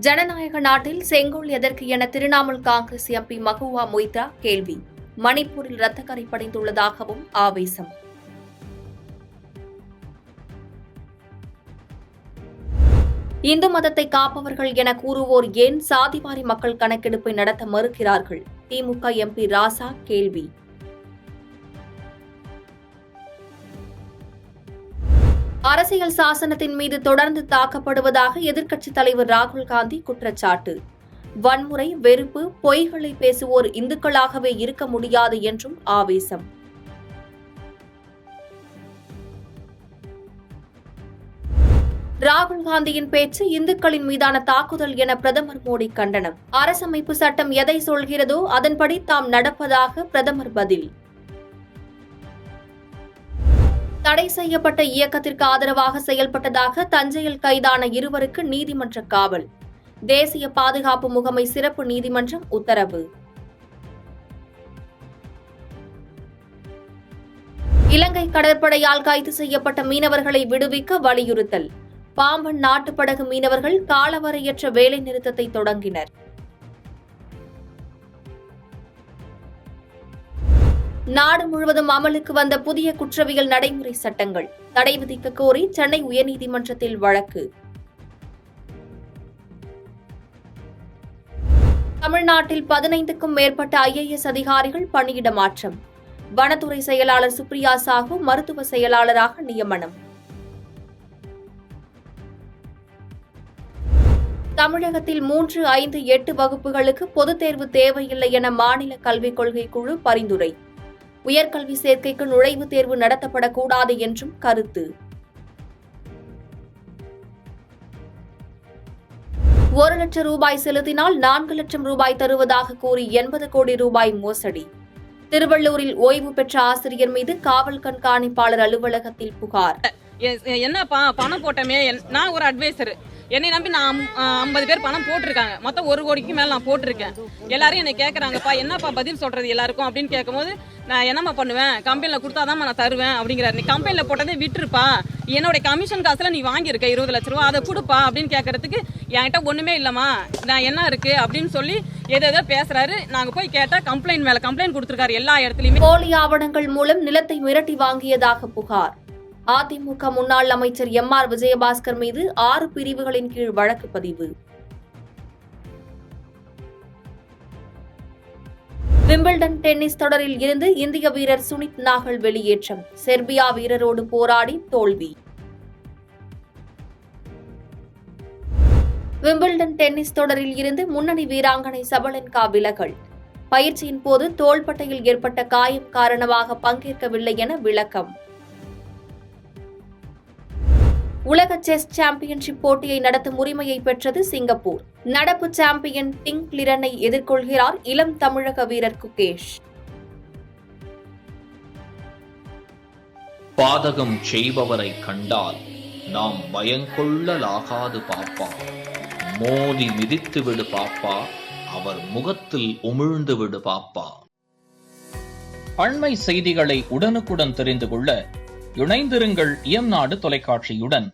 ஜனநாயக நாட்டில் செங்கோல் எதற்கு என திரிணாமுல் காங்கிரஸ் எம்பி மகுவா மொய்த்ரா கேள்வி. மணிப்பூரில் ரத்தக்கரை படிந்துள்ளதாகவும் ஆவேசம். இந்து மதத்தை காப்பவர்கள் என கூறுவோர் ஏன் சாதிவாரி மக்கள் கணக்கெடுப்பை நடத்த மறுக்கிறார்கள்? திமுக எம்பி ராசா கேள்வி. அரசியல் சாசனத்தின் மீது தொடர்ந்து தாக்கப்படுவதாக எதிர்க்கட்சித் தலைவர் ராகுல் காந்தி குற்றச்சாட்டு. வன்முறை, வெறுப்பு, பொய்களை பேசுவோர் இந்துக்களாகவே இருக்க முடியாது என்றும் ஆவேசம். ராகுல் காந்தியின் பேச்சு இந்துக்களின் மீதான தாக்குதல் என பிரதமர் மோடி கண்டனம். அரசமைப்பு சட்டம் எதை சொல்கிறதோ அதன்படி தாம் நடப்பதாக பிரதமர் பதில். தடை செய்யப்பட்ட இயக்கத்திற்கு ஆதரவாக செயல்பட்டதாக தஞ்சையில் கைதான இருவருக்கு நீதிமன்ற காவல். தேசிய பாதுகாப்பு முகமை சிறப்பு நீதிமன்றம் உத்தரவு. இலங்கை கடற்படையால் கைது செய்யப்பட்ட மீனவர்களை விடுவிக்க வலியுறுத்தல். பாம்பன் நாட்டுப்படகு மீனவர்கள் காலவரையற்ற வேலை நிறுத்தத்தை தொடங்கினர். நாடு முழுவதும் அமலுக்கு வந்த புதிய குற்றவியல் நடைமுறை சட்டங்கள். தடை விதிக்க கோரி சென்னை உயர்நீதிமன்றத்தில் வழக்கு. தமிழ்நாட்டில் 15க்கும் மேற்பட்ட IAS அதிகாரிகள் பணியிட மாற்றம். வனத்துறை செயலாளர் சுப்ரியா சாஹூ மருத்துவ செயலாளராக நியமனம். தமிழகத்தில் 3, 5, 8 வகுப்புகளுக்கு பொதுத் தேர்வு தேவையில்லை என மாநில கல்விக் கொள்கை குழு பரிந்துரை. உயர்கல்வி சேர்க்கைக்கு நுழைவுத் தேர்வு நடத்தப்படக்கூடாது என்றும் கருத்து. ₹1,00,000 செலுத்தினால் 4 லட்சம் ரூபாய் தருவதாக கூறி 80 கோடி ரூபாய் மோசடி. திருவள்ளூரில் ஓய்வு பெற்ற ஆசிரியர் மீது காவல் கண்காணிப்பாளர் அலுவலகத்தில் புகார். என்னப்பா பணம் போட்டமே, நான் ஒரு அட்வைசர், என்னை நம்பி நான் 50 பேர் பணம் போட்டிருக்காங்க. மொத்தம் 1 கோடிக்கு மேல நான் போட்டிருக்கேன். எல்லாரும் என்னை கேட்கறாங்கப்பா, என்னப்பா பதில் சொல்றது எல்லாருக்கும் அப்படின்னு கேட்கும்போது, நான் என்னம்மா பண்ணுவேன், கம்பெனில கொடுத்தாதான் நான் தருவேன் அப்படிங்கிறாரு. நீ கம்பெனில போட்டதே விட்டுருப்பா, என்னோட கமிஷன் காசுல நீ வாங்கியிருக்க 20 லட்ச ரூபா, அதை கொடுப்பா அப்படின்னு கேட்கறதுக்கு என்கிட்ட ஒண்ணுமே இல்லம்மா, நான் என்ன இருக்கு அப்படின்னு சொல்லி ஏதோ பேசுறாரு. நாங்க போய் கேட்டா கம்ப்ளைண்ட் மேல கம்ப்ளைண்ட் கொடுத்திருக்காரு எல்லா இடத்துலயுமே. போலி ஆவணங்கள் மூலம் நிலத்தை மிரட்டி வாங்கியதாக புகார். அதிமுக முன்னாள் அமைச்சர் MR விஜயபாஸ்கர் மீது 6 பிரிவுகளின் கீழ் வழக்கு பதிவு. விம்பிள்டன் டென்னிஸ் தொடரில் இருந்து இந்திய வீரர் சுனித் நாகல் வெளியேற்றம். செர்பியா வீரரோடு போராடி தோல்வி. விம்பிள்டன் டென்னிஸ் தொடரில் இருந்து முன்னணி வீராங்கனை சபலென்கா விலகல். பயிற்சியின் போது தோள்பட்டையில் ஏற்பட்ட காயம் காரணமாக பங்கேற்கவில்லை என விளக்கம். உலக செஸ் சாம்பியன்ஷிப் போட்டியை நடத்தும் உரிமையை பெற்றது சிங்கப்பூர். நடப்பு சாம்பியன் டிங் லிரனை எதிர்கொள்கிறார் இளம் தமிழக வீரர் குகேஷ். பாதகம் செய்பவரை கண்டால் நாம் பயங்கொள்ளலாகாது பாப்பா, மோதி மிதித்து விடு பாப்பா, அவர் முகத்தில் உமிழ்ந்து விடு பாப்பா. அண்மை செய்திகளை உடனுக்குடன் தெரிந்து கொள்ள இணைந்திருங்கள் இயம்நாடு தொலைக்காட்சியுடன்.